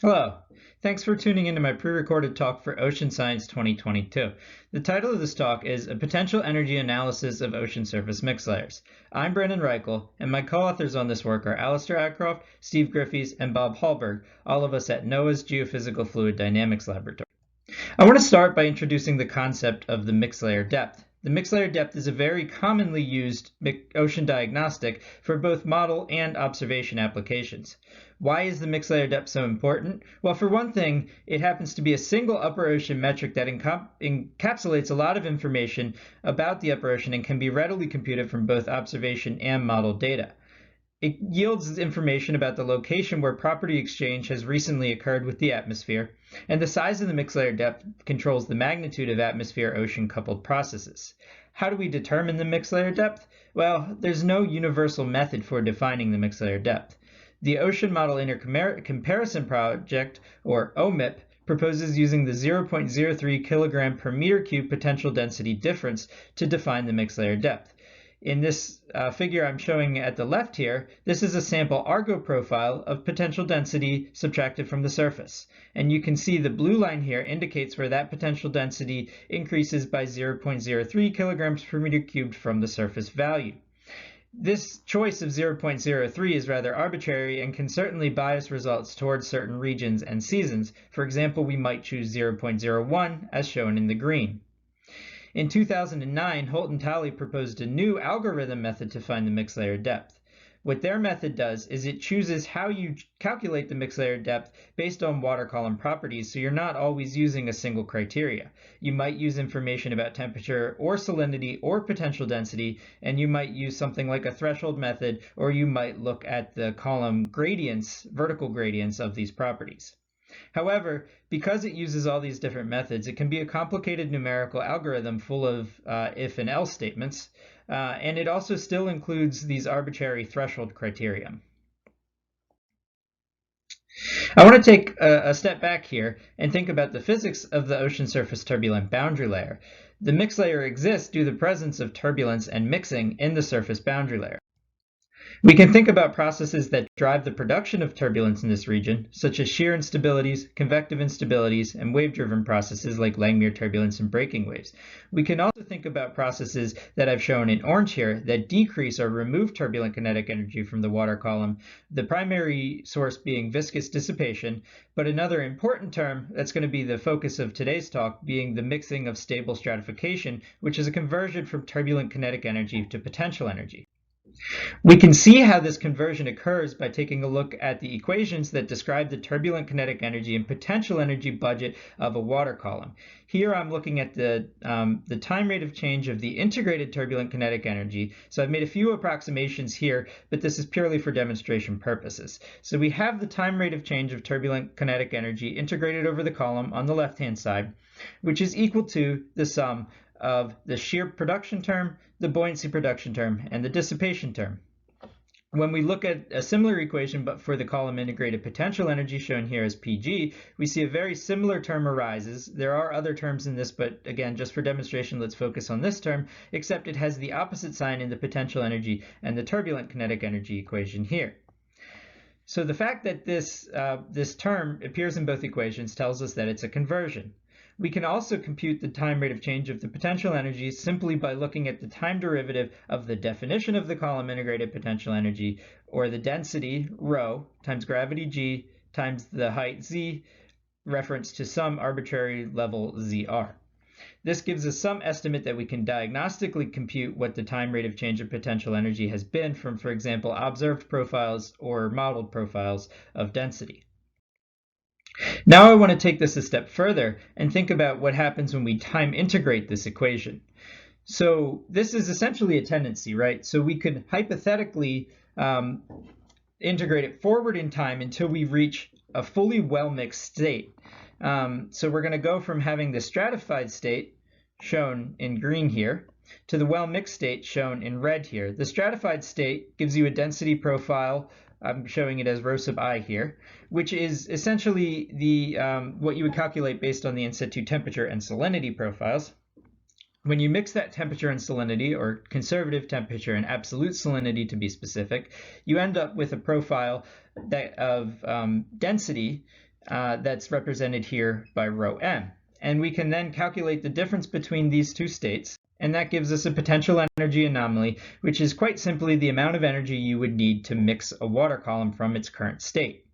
Hello. Thanks for tuning into my pre-recorded talk for Ocean Science 2022. The title of this talk is A Potential Energy Analysis of Ocean Surface Mix Layers. I'm Brendan Reichel, and my co-authors on this work are Alistair Adcroft, Steve Griffiths, and Bob Hallberg, all of us at NOAA's Geophysical Fluid Dynamics Laboratory. I want to start by introducing the concept of the mixed layer depth. The mixed layer depth is a very commonly used ocean diagnostic for both model and observation applications. Why is the mixed layer depth so important? Well, for one thing, it happens to be a single upper ocean metric that encapsulates a lot of information about the upper ocean and can be readily computed from both observation and model data. It yields information about the location where property exchange has recently occurred with the atmosphere, and the size of the mixed layer depth controls the magnitude of atmosphere-ocean coupled processes. How do we determine the mixed layer depth? Well, there's no universal method for defining the mixed layer depth. The Ocean Model Intercomparison Project, or OMIP, proposes using the 0.03 kilogram per meter cube potential density difference to define the mixed layer depth. In this figure I'm showing at the left here, this is a sample Argo profile of potential density subtracted from the surface. And you can see the blue line here indicates where that potential density increases by 0.03 kilograms per meter cubed from the surface value. This choice of 0.03 is rather arbitrary and can certainly bias results towards certain regions and seasons. For example, we might choose 0.01 as shown in the green. In 2009, Holt and Talley proposed a new algorithm method to find the mixed layer depth. What their method does is it chooses how you calculate the mixed layer depth based on water column properties, so you're not always using a single criteria. You might use information about temperature or salinity or potential density, and you might use something like a threshold method, or you might look at the column gradients, vertical gradients of these properties. However, because it uses all these different methods, it can be a complicated numerical algorithm full of if and else statements, and it also still includes these arbitrary threshold criteria. I want to take a step back here and think about the physics of the ocean surface turbulent boundary layer. The mixed layer exists due to the presence of turbulence and mixing in the surface boundary layer. We can think about processes that drive the production of turbulence in this region, such as shear instabilities, convective instabilities, and wave-driven processes like Langmuir turbulence and breaking waves. We can also think about processes that I've shown in orange here that decrease or remove turbulent kinetic energy from the water column, the primary source being viscous dissipation, but another important term that's going to be the focus of today's talk being the mixing of stable stratification, which is a conversion from turbulent kinetic energy to potential energy. We can see how this conversion occurs by taking a look at the equations that describe the turbulent kinetic energy and potential energy budget of a water column. Here I'm looking at the time rate of change of the integrated turbulent kinetic energy. So I've made a few approximations here, but this is purely for demonstration purposes. So we have the time rate of change of turbulent kinetic energy integrated over the column on the left-hand side, which is equal to the sum of the shear production term, the buoyancy production term, and the dissipation term. When we look at a similar equation, but for the column integrated potential energy shown here as PG, we see a very similar term arises. There are other terms in this, but again, just for demonstration, let's focus on this term, except it has the opposite sign in the potential energy and the turbulent kinetic energy equation here. So the fact that this term appears in both equations tells us that it's a conversion. We can also compute the time rate of change of the potential energy simply by looking at the time derivative of the definition of the column integrated potential energy, or the density, rho, times gravity g, times the height z, reference to some arbitrary level zr. This gives us some estimate that we can diagnostically compute what the time rate of change of potential energy has been from, for example, observed profiles or modeled profiles of density. Now I want to take this a step further and think about what happens when we time integrate this equation. So this is essentially a tendency, right? So we could hypothetically integrate it forward in time until we reach a fully well-mixed state. So we're going to go from having the stratified state shown in green here to the well-mixed state shown in red here. The stratified state gives you a density profile. I'm showing it as rho sub I here, which is essentially the what you would calculate based on the in situ temperature and salinity profiles. When you mix that temperature and salinity, or conservative temperature and absolute salinity to be specific, you end up with a profile that of density that's represented here by rho m. And we can then calculate the difference between these two states, and that gives us a potential energy anomaly, which is quite simply the amount of energy you would need to mix a water column from its current state.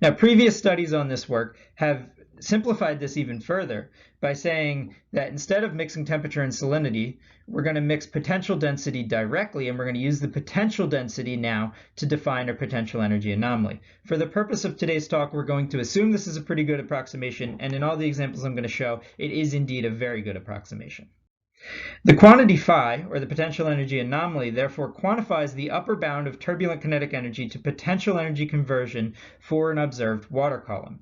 Now, previous studies on this work have simplified this even further by saying that instead of mixing temperature and salinity, we're going to mix potential density directly, and we're going to use the potential density now to define our potential energy anomaly. For the purpose of today's talk, we're going to assume this is a pretty good approximation, and in all the examples I'm going to show, it is indeed a very good approximation. The quantity phi, or the potential energy anomaly, therefore quantifies the upper bound of turbulent kinetic energy to potential energy conversion for an observed water column.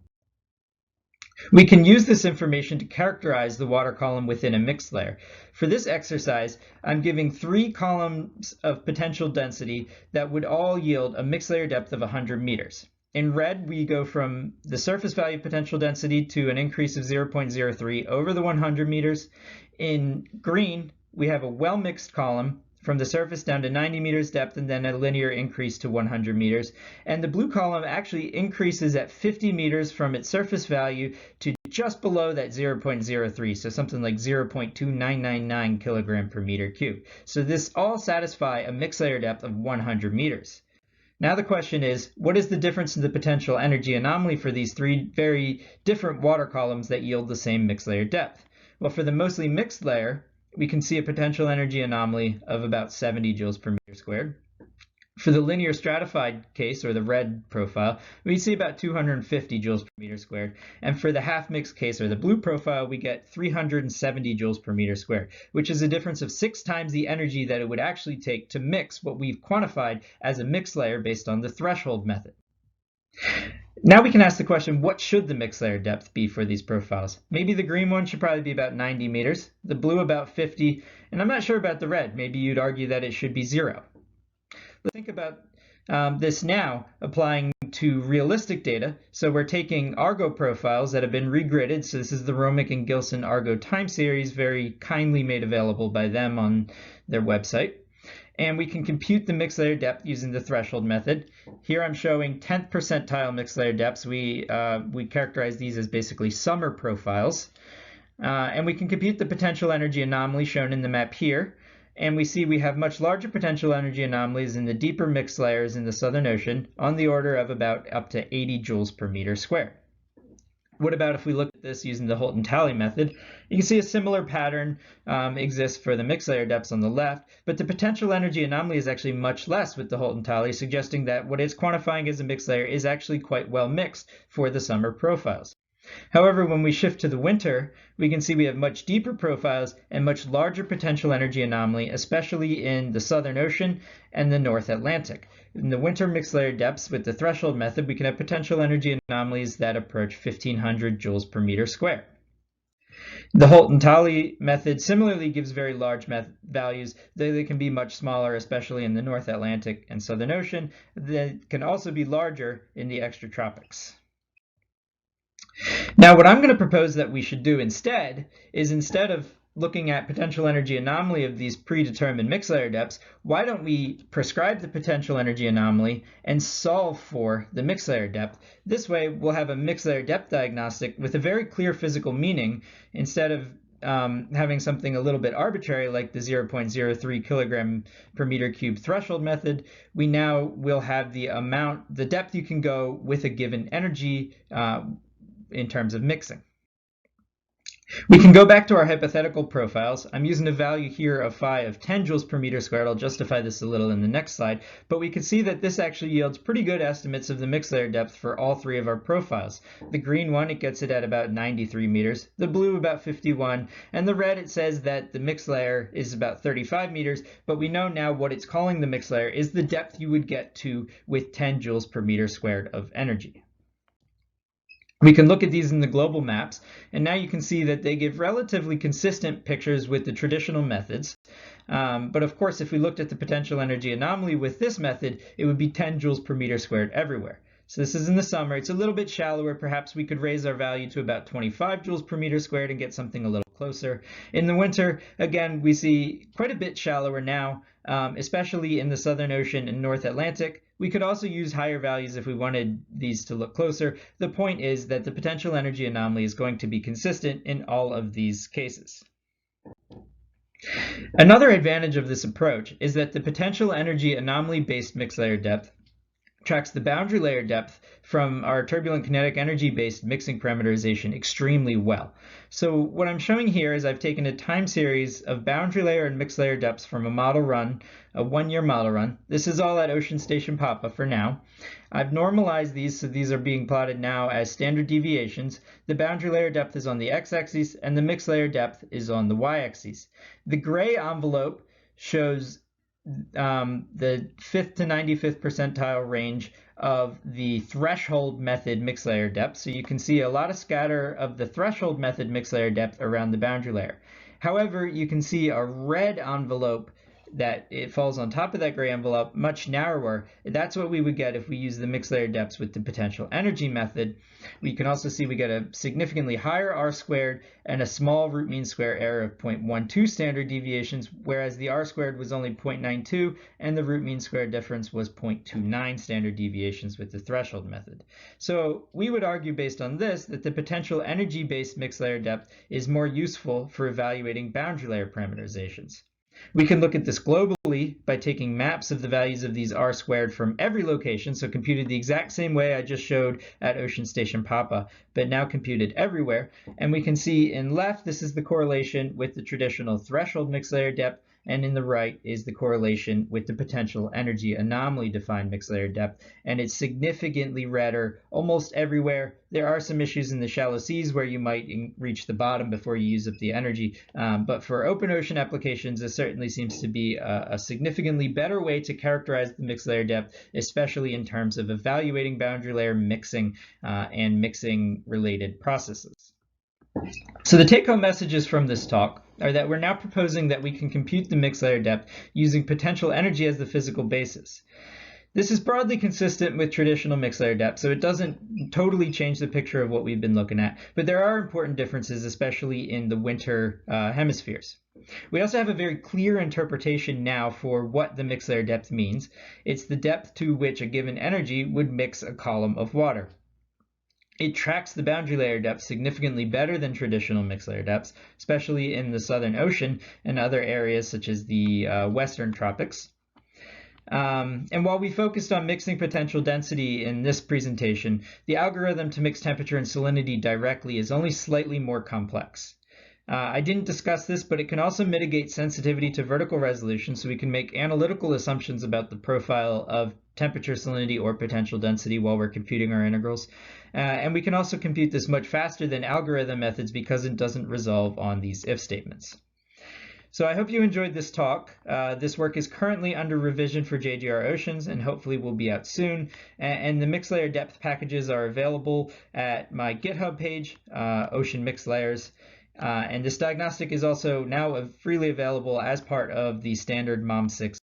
We can use this information to characterize the water column within a mixed layer. For this exercise, I'm giving 3 columns of potential density that would all yield a mixed layer depth of 100 meters. In red, we go from the surface value of potential density to an increase of 0.03 over the 100 meters. In green, we have a well-mixed column from the surface down to 90 meters depth and then a linear increase to 100 meters. And the blue column actually increases at 50 meters from its surface value to just below that 0.03, so something like 0.2999 kilogram per meter cubed. So this all satisfy a mixed layer depth of 100 meters. Now the question is, what is the difference in the potential energy anomaly for these 3 very different water columns that yield the same mixed layer depth? Well, for the mostly mixed layer, we can see a potential energy anomaly of about 70 joules per meter squared. For the linear stratified case, or the red profile, we see about 250 joules per meter squared. And for the half mixed case, or the blue profile, we get 370 joules per meter squared, which is a difference of 6 times the energy that it would actually take to mix what we've quantified as a mixed layer based on the threshold method. Now we can ask the question, what should the mixed layer depth be for these profiles? Maybe the green one should probably be about 90 meters, the blue about 50, and I'm not sure about the red. Maybe you'd argue that it should be 0. Let's think about this now, applying to realistic data. So we're taking Argo profiles that have been regridded. So this is the Romick and Gilson Argo time series, very kindly made available by them on their website. And we can compute the mixed layer depth using the threshold method. Here I'm showing 10th percentile mixed layer depths. We characterize these as basically summer profiles. And we can compute the potential energy anomaly shown in the map here. And we see we have much larger potential energy anomalies in the deeper mixed layers in the Southern Ocean, on the order of about up to 80 joules per meter squared. What about if we look at this using the Holton-Talley method? You can see a similar pattern exists for the mixed layer depths on the left, but the potential energy anomaly is actually much less with the Holton-Talley, suggesting that what it's quantifying as a mixed layer is actually quite well mixed for the summer profiles. However, when we shift to the winter, we can see we have much deeper profiles and much larger potential energy anomaly, especially in the Southern Ocean and the North Atlantic. In the winter mixed layer depths with the threshold method, we can have potential energy anomalies that approach 1500 joules per meter squared. The Holton-Talley method similarly gives very large values, though they can be much smaller, especially in the North Atlantic and Southern Ocean. They can also be larger in the extratropics. Now, what I'm going to propose that we should do instead is, instead of looking at potential energy anomaly of these predetermined mixed layer depths, why don't we prescribe the potential energy anomaly and solve for the mixed layer depth? This way, we'll have a mixed layer depth diagnostic with a very clear physical meaning, instead of having something a little bit arbitrary like the 0.03 kilogram per meter cubed threshold method. We now will have the depth you can go with a given energy in terms of mixing. We can go back to our hypothetical profiles. I'm using a value here of phi of 10 joules per meter squared. I'll justify this a little in the next slide, but we can see that this actually yields pretty good estimates of the mixed layer depth for all 3 of our profiles. The green one, it gets it at about 93 meters, the blue about 51, and the red, it says that the mixed layer is about 35 meters, but we know now what it's calling the mixed layer is the depth you would get to with 10 joules per meter squared of energy. We can look at these in the global maps, and now you can see that they give relatively consistent pictures with the traditional methods. But of course, if we looked at the potential energy anomaly with this method, it would be 10 joules per meter squared everywhere. So this is in the summer. It's a little bit shallower. Perhaps we could raise our value to about 25 joules per meter squared and get something a little closer. In the winter, again, we see quite a bit shallower now, especially in the Southern Ocean and North Atlantic. We could also use higher values if we wanted these to look closer. The point is that the potential energy anomaly is going to be consistent in all of these cases. Another advantage of this approach is that the potential energy anomaly-based mixed layer depth tracks the boundary layer depth from our turbulent kinetic energy-based mixing parameterization extremely well. So what I'm showing here is I've taken a time series of boundary layer and mixed layer depths from a model run, a one-year model run. This is all at Ocean Station Papa for now. I've normalized these, so these are being plotted now as standard deviations. The boundary layer depth is on the x-axis and the mixed layer depth is on the y-axis. The gray envelope shows the 5th to 95th percentile range of the threshold method mixed layer depth. So you can see a lot of scatter of the threshold method mixed layer depth around the boundary layer. However, you can see a red envelope that it falls on top of that gray envelope, much narrower. That's what we would get if we use the mixed layer depths with the potential energy method. We can also see we get a significantly higher R squared and a small root mean square error of 0.12 standard deviations, whereas the R squared was only 0.92 and the root mean square difference was 0.29 standard deviations with the threshold method. So we would argue based on this that the potential energy-based mixed layer depth is more useful for evaluating boundary layer parameterizations. We can look at this globally by taking maps of the values of these R squared from every location, so computed the exact same way I just showed at Ocean Station Papa, but now computed everywhere. And we can see in left, this is the correlation with the traditional threshold mixed layer depth, and in the right is the correlation with the potential energy anomaly defined mixed layer depth. And it's significantly redder almost everywhere. There are some issues in the shallow seas where you might reach the bottom before you use up the energy. But for open ocean applications, this certainly seems to be a significantly better way to characterize the mixed layer depth, especially in terms of evaluating boundary layer mixing and mixing related processes. So the take-home messages from this talk are that we're now proposing that we can compute the mixed layer depth using potential energy as the physical basis. This is broadly consistent with traditional mixed layer depth, so it doesn't totally change the picture of what we've been looking at, but there are important differences, especially in the winter hemispheres. We also have a very clear interpretation now for what the mixed layer depth means. It's the depth to which a given energy would mix a column of water. It tracks the boundary layer depth significantly better than traditional mixed layer depths, especially in the Southern Ocean and other areas such as the Western tropics. And while we focused on mixing potential density in this presentation, the algorithm to mix temperature and salinity directly is only slightly more complex. I didn't discuss this, but it can also mitigate sensitivity to vertical resolution, so we can make analytical assumptions about the profile of temperature, salinity, or potential density while we're computing our integrals. And we can also compute this much faster than algorithm methods because it doesn't resolve on these if statements. So I hope you enjoyed this talk. This work is currently under revision for JGR Oceans and hopefully will be out soon. And the mixed layer depth packages are available at my GitHub page, Ocean Mixed Layers. And this diagnostic is also now freely available as part of the standard MOM6